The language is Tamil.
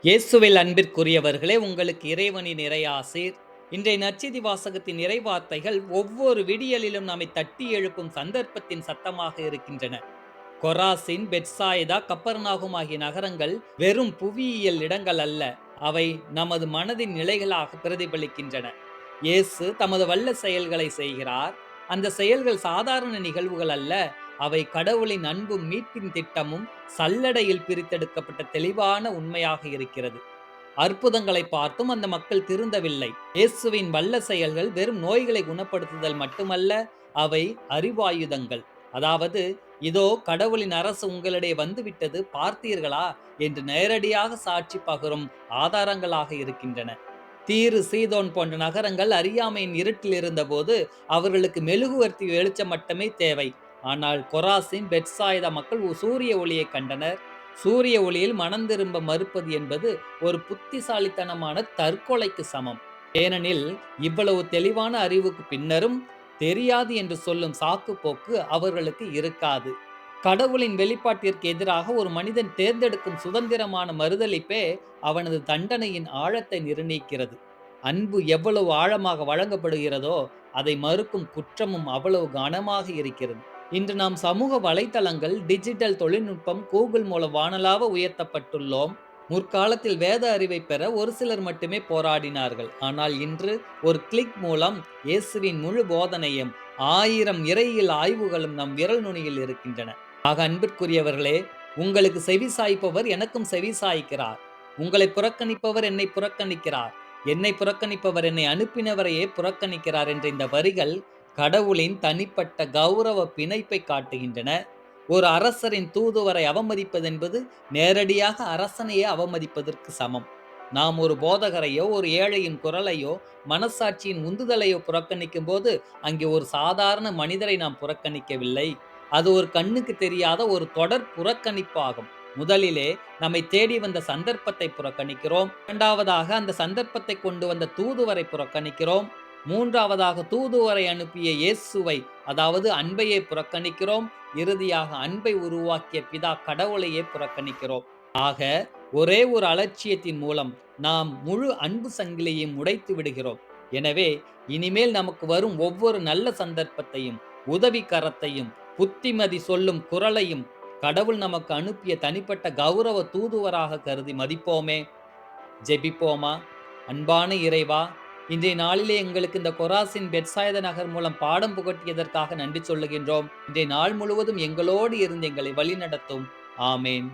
இயேசுவில் அன்பிற்குரியவர்களே, உங்களுக்கு இறைவனின் இறையாசீர். இன்றைய நற்செய்தி வாசகத்தின் இறைவார்த்தைகள் ஒவ்வொரு விடியலிலும் நம்மை தட்டி எழுப்பும் சந்தர்ப்பத்தின் சத்தமாக இருக்கின்றன. கொராசின், பெத்சாயிதா, கப்பர்நாகும் ஆகிய நகரங்கள் வெறும் புவியியல் இடங்கள் அல்ல, அவை நமது மனதின் நிலைகளாக பிரதிபலிக்கின்றன. இயேசு தமது வல்ல செயல்களை செய்கிறார். அந்த செயல்கள் சாதாரண நிகழ்வுகள் அல்ல, அவை கடவுளின் அன்பும் மீட்பின் திட்டமும் சல்லடையில் பிரித்தெடுக்கப்பட்ட தெளிவான உண்மையாக இருக்கிறது. அற்புதங்களை பார்த்தும் அந்த மக்கள் திருந்தவில்லை. இயேசுவின் வல்ல செயல்கள் வெறும் நோய்களை குணப்படுத்துதல் மட்டுமல்ல, அவை அறிவாயுதங்கள். அதாவது, இதோ கடவுளின் அரசு உங்களிடையே வந்துவிட்டது, பார்த்தீர்களா என்று நேரடியாக சாட்சி பகரும் ஆதாரங்களாக இருக்கின்றன. தீரு, சீதோன் போன்ற நகரங்கள் அறியாமையின் இருட்டில் இருந்தபோது அவர்களுக்கு மெழுகுவர்த்தி வெளிச்சம் மட்டுமே தேவை. ஆனால் கொராசின், பெத்சாயிதா மக்கள் சூரிய ஒளியை கண்டனர். சூரிய ஒளியில் மனம் திரும்ப மறுப்பது என்பது ஒரு புத்திசாலித்தனமான தற்கொலைக்கு சமம். ஏனெனில் இவ்வளவு தெளிவான அறிவுக்கு பின்னரும் தெரியாது என்று சொல்லும் சாக்கு போக்கு அவர்களுக்கு இருக்காது. கடவுளின் வெளிப்பாட்டிற்கு எதிராக ஒரு மனிதன் தேர்ந்தெடுக்கும் சுதந்திரமான மறுதலிப்பே அவனது தண்டனையின் ஆழத்தை நிர்ணயிக்கிறது. அன்பு எவ்வளவு ஆழமாக வழங்கப்படுகிறதோ அதை மறுக்கும் குற்றமும் அவ்வளவு கனமாக இருக்கிறது. இன்று நாம் சமூக வலைத்தளங்கள், டிஜிட்டல் தொழில்நுட்பம், கூகுள் மூலம் வானலாவ உயர்த்தப்பட்டுள்ளோம். முற்காலத்தில் வேத அறிவை பெற ஒரு சிலர் மட்டுமே போராடினார்கள். ஆனால் இன்று ஒரு கிளிக் மூலம் இயேசுவின் முழு போதனையும் 1000 இறையியல் ஆய்வுகளும் நம் விரல் நுனியில் இருக்கின்றன. ஆக அன்பிற்குரியவர்களே, உங்களுக்கு செவி சாய்ப்பவர் எனக்கும் செவி சாய்க்கிறார். உங்களை புறக்கணிப்பவர் என்னை புறக்கணிக்கிறார். என்னை புறக்கணிப்பவர் என்னை அனுப்பினவரையே புறக்கணிக்கிறார் என்ற இந்த வரிகள் கடவுளின் தனிப்பட்ட கௌரவ பிணைப்பை காட்டுகின்றன. ஒரு அரசரின் தூதுவரை அவமதிப்பது என்பது நேரடியாக அரசனையே அவமதிப்பதற்கு சமம். நாம் ஒரு போதகரையோ, ஒரு ஏழையின் குரலையோ, மனசாட்சியின் உந்துதலையோ புறக்கணிக்கும் போது அங்கே ஒரு சாதாரண மனிதரை நாம் புறக்கணிக்கவில்லை. அது ஒரு கண்ணுக்கு தெரியாத ஒரு தொடர் புறக்கணிப்பாகும். முதலிலே நம்மை தேடி வந்த சந்தர்ப்பத்தை புறக்கணிக்கிறோம். இரண்டாவதாக அந்த சந்தர்ப்பத்தை கொண்டு வந்த தூதுவரை புறக்கணிக்கிறோம். மூன்றாவதாக தூதுவரை அனுப்பிய இயேசுவை, அதாவது அன்பையே புறக்கணிக்கிறோம். இறுதியாக அன்பை உருவாக்கிய பிதா கடவுளையே புறக்கணிக்கிறோம். ஆக ஒரே ஒரு அலட்சியத்தின் மூலம் நாம் முழு அன்பு சங்கிலியையும் உடைத்து விடுகிறோம். எனவே இனிமேல் நமக்கு வரும் ஒவ்வொரு நல்ல சந்தர்ப்பத்தையும், உதவி கரத்தையும், புத்திமதி சொல்லும் குரலையும் கடவுள் நமக்கு அனுப்பிய தனிப்பட்ட கௌரவ தூதுவராக கருதி மதிப்போமே. ஜெபிப்போமா. அன்பான இறைவா, இன்றைய நாளிலே எங்களுக்கு இந்த கொராசின், பெத்சாயிதா நகர் மூலம் பாடம் புகட்டியதற்காக நன்றி சொல்லுகின்றோம். இன்றைய நாள் முழுவதும் எங்களோடு இருந்து எங்களை வழிநடத்தும். ஆமேன்.